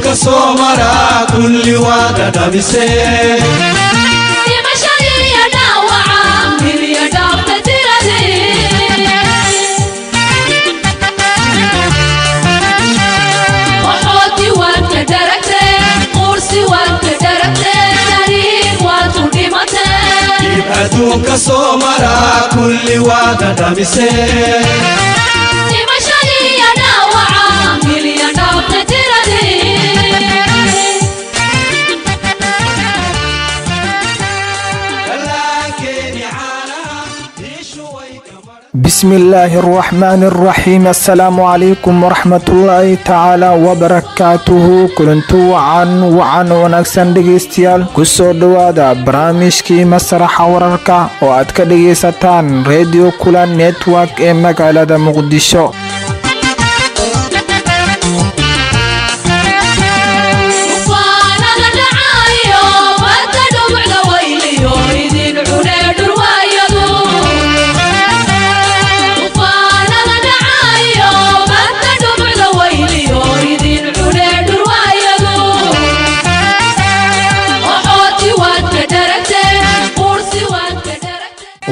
كسومرا كل وادا دبسي أدوك سومرا كل وادا دبسي بسم الله الرحمن الرحيم. السلام عليكم ورحمة الله تعالى وبركاته. كلنتو وعن ونكسن دقيستيال كسو دوادا برامجكي مسرح ورركا وعدك دقيستان راديو كولان نتواك امك على دا مقدشو.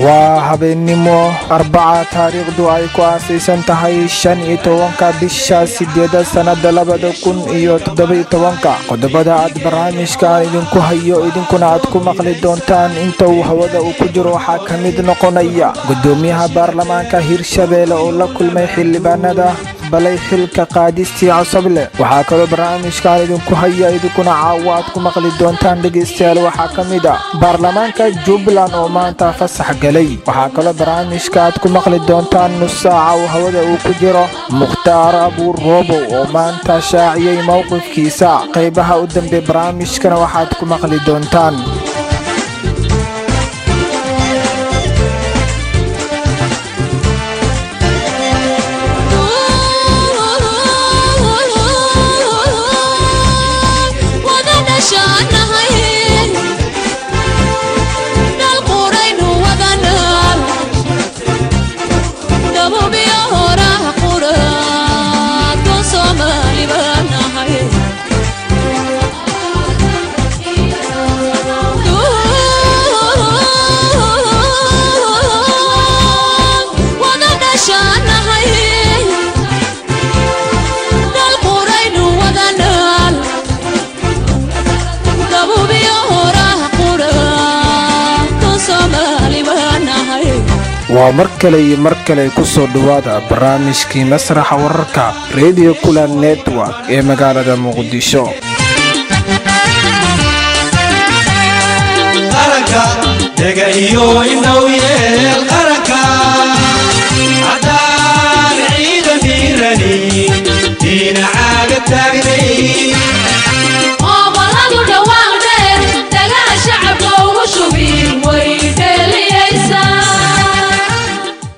وهبينمو 4 تاريخ دعاي كواسيسان تهي 15 بشا 8 سنة 2017 قدبدا عد برامج كان idinku hayo idinkuna aad ku maqli doontaan inta uu hawada uu ku jiro waxa kamid noqonaya gudoomiyaha baarlamaanka Hirshabelle oo la kulmay xildhibaanada balay xilka qaadistii Cusable. waxa kale barnaamijkan idinku haya idinkuna caawaad ku maqli doontaan dhageystayaal waxa kamid ah baarlamaanka Jubbaland oo maanta fasax galay. waxa kale barnaamijka aad ku maqli doontaan nus saaca oo hawada uu ku jiro Mukhtaar Abu Robo oo maanta shaaciyay mowqifkiisa. qaybaha u dambe barnaamijkana waxaad ku maqli doontaan ومركلي كسو دوادا برامجكي مسرح ورركا راديو كولان نتواك ee magaalada Muqdisho. qaranka daga iyo inooye qaranka adaan ciidan diirani diina caaga taagnay oomalagu dhawaaqdeen dagaa shacabka ugu shubin way dheeliyaysaa.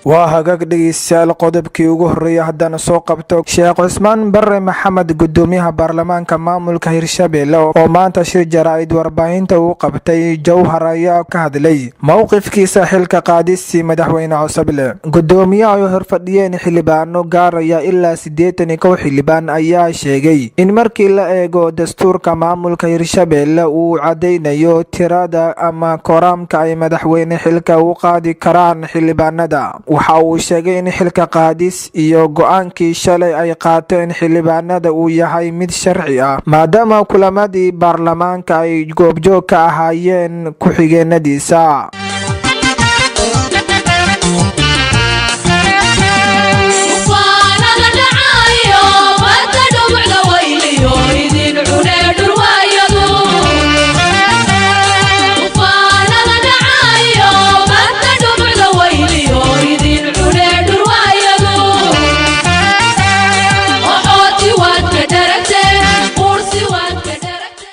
waa hagaag dhageystayaal qodobkii ugu horeeyay haddana soo qabto Sheekh Cusmaan Barre Maxamed gudoomiyaha baarlamaanka maamulka Hirshabelle oo maanta shir jaraa'id warbaahinta uu qabtay Jowhar ayaa ka hadlay mowqifkiisa xilka qaadistii madaxweyne Cusable. gudoomiyaha oo horfadhiyeen xildhibaano gaaraya ilaa 81 xildhibaan ayaa sheegay in markii la eego dastuurka maamulka Hirshabelle uu cadeynayo tirada ama koramka ay madaxweyne xilka u qaadi karaan xildhibaanada. waxa uu sheegay in xilka qaadis iyo go'aankii shalay ay qaateen xildhibaanada uu yahay mid sharci ah maadaama kulamadii baarlamaanka ay goobjoog ka ahaayeen ku xigeenadiisa.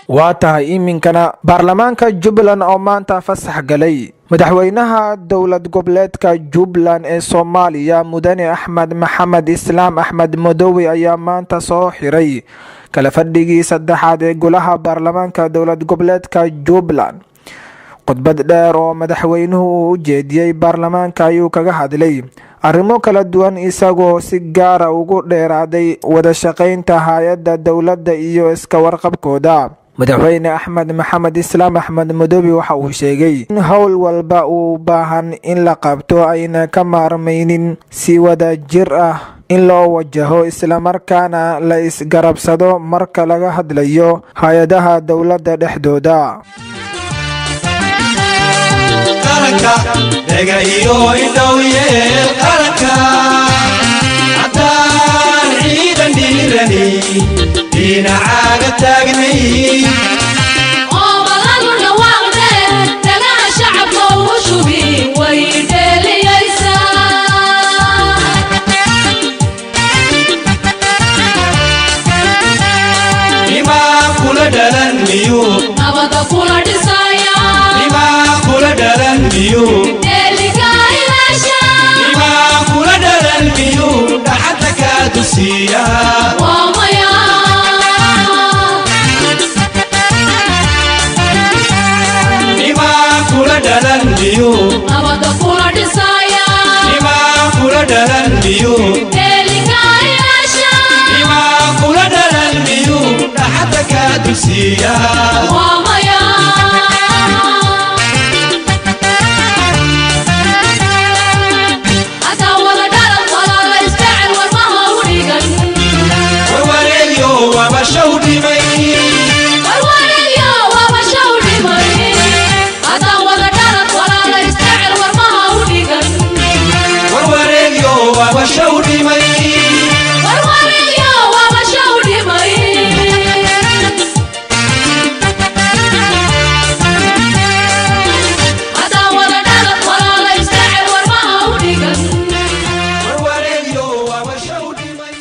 waatahay iminkana baarlamaanka Jubbaland oo maanta fasax galay. madaxweynaha dowlad goboleedka Jubbaland ee Soomaaliya Mudane Axmed Maxamed Islaam Axmed Madowe ayaa maanta soo xiray kala fadhigii saddexaad ee golaha baarlamaanka dowlad goboleedka Jubbaland. khudbad dheer oo madaxweynuhu u jeediyay baarlamaanka ayuu kaga hadlay arrimo kala duwan isagoo si gaara ugu dheeraaday wada shaqaynta hay-adda dowladda iyo iska warqabkooda. madaxweyne axmed maxamed islaam axmed madoobe waxa uu sheegay in howl walba uu baahan in la qabto ayna ka maarmaynin si wada jir ah in loo wajaho islamarkaana la isgarabsado marka laga hadlayo hay-adaha dowladda dhexdooda. qaranka dhaga iyo indhow yeel qaranka haddaan ciidan dhiirani dhinacaaga taagnay oo badan dhawaaqdeen dhagaha shacabka ugu shubi way dheeliyaysaa nimaa kula dhalan miyuu nabada kula dhisaya nimaa kula dhalan miyuu dheeliga ilaasha nimaa kula dhalan miyuu dhaxadda kaa dusiya waa maya nimaa kula dhalan miyuu nabada kula dhisaya nimaa kula dhalan miyuu dheeliga ilaasha nimaa kula dhalan miyuu dhaxadda kaa dusiya waa maya hataa wada dhalan walaala isjecel warmaha u dhigan warwareegyo waaba shaw dhimay warwareegyo waaba shaw dhimay hataa wada dhalan walaala isjecel warmaha u dhigan warwareegyo waaba shaw dhimay warwareegyo waaba shaw dhimay hataa wada dhalan walaala isjecel warmaha u dhigan warwareegyo waaba shaw dhimay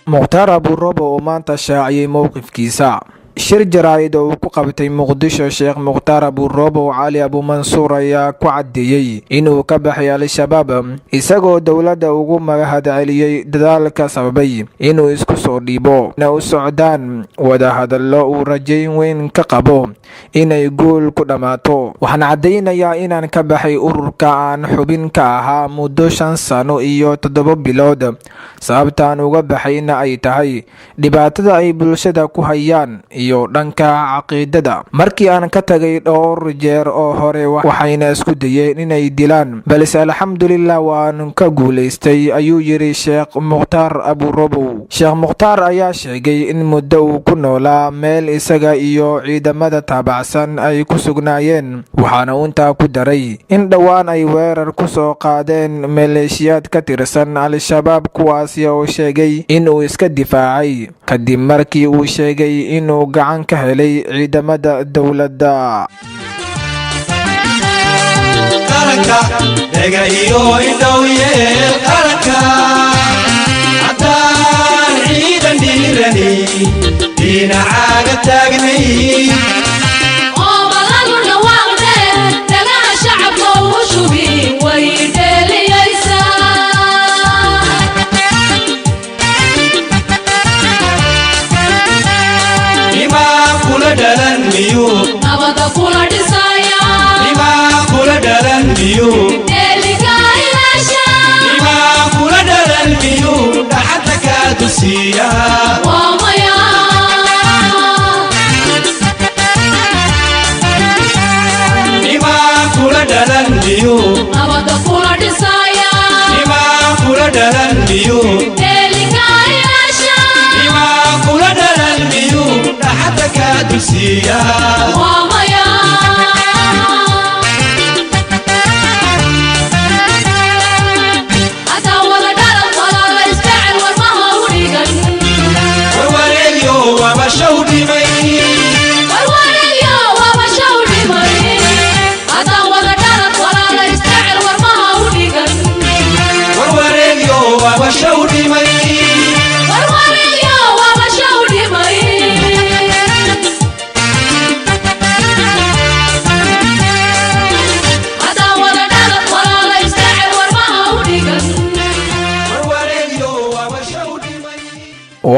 mukhtaar abuuroobo oo maanta shaaciyey mowqifkiisa. shir jaraa'id oo uu ku qabtay muqdisho, sheekh mukhtaar abuuroobo cali abuumansuur ayaa ku caddeeyey inuu ka baxay al-shabaab isagoo dowladda ugu mahadceliyey dadaalka sababay inuu isku soo dhiibo na u socdaan wadahadallo uu rajayn weyn ka qabo inay guul ku dhammaato. waxaan caddaynayaa inaan ka baxay ururka aan xubin ka ahaa muddo 5 sano iyo 7 bilood. sababtaan uga baxayna ay tahay dhibaatada ay bulshada ku hayaan iyo dhanka caqiidada. markii aan ka tagay dhowr jeer oo hore waxayna isku dayeen inay dilaan, balse alxamdulilah waan ka guulaystay, ayuu yiri sheekh mukhtaar abuuroobo. sheekh mukhtaar ayaa sheegay in muddo uu ku noolaa meel isaga iyo ciidamada taabacsan ay ku sugnaayeen, waxaana intaa ku daray in dhowaan ay weerar ku soo qaadeen maleeshiyaad ka tirsan al-shabaab, kuwaasi oo sheegay inuu iska difaacay kadib markii uu sheegay inuu gacan ka helay ciidamada dowladda. qaranka dhaga iyo indhow yeel qaranka haddaan ciidan dhiirani dhinacaaga taagnay oo badan dhawaaqdeen dhagaha shacabka ugu shubi way dheeliyaysaa nimaa kula dhalan miyuu nabada kula dhisaya nimaa kula dhalan miyuu dheeliga ilaasha nimaa kula dhalan miyuu dhaxadda kaa dusiya waa maya nimaa kula dhalan miyuu nabada kula dhisaya nimaa kula dhalan miyuu dheeliga ilaasha nimaa kula dhalan miyuu dhaxadda kaa dusiya waa maya hataa wada dhalan walaala isjecel warmaha u dhigan warwareegyo waaba shaw dhimay warwareegyo waaba shaw dhimay hataa wada dhalan walaala isjecel warmaha u dhigan warwareegyo waaba shaw dhimay warwareegyo waaba shaw dhimay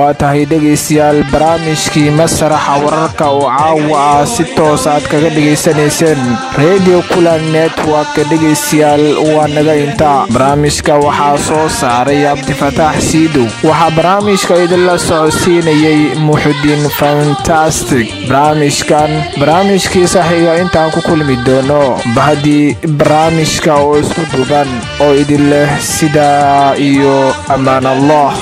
waa tahay dhegaystayaal barnaamijkii masraxa wararka oo caawa si toos aad kaga dhageysanayseen radio kulan network dhegaystayaal waa naga inta barnaamijka waxaa soo saaray Cabdifataax Siidow waxaa barnaamijka idinla socodsiinayay Muxudiin Fantastic barnaamijkiisa xiga intaan ku kulmi doono bahdi barnaamijka oo isku duuban oo idin leh sida iyo amaan Allah.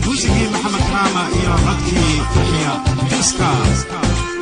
موسيقي محمد كرامة يا ركي تحيا ديسكا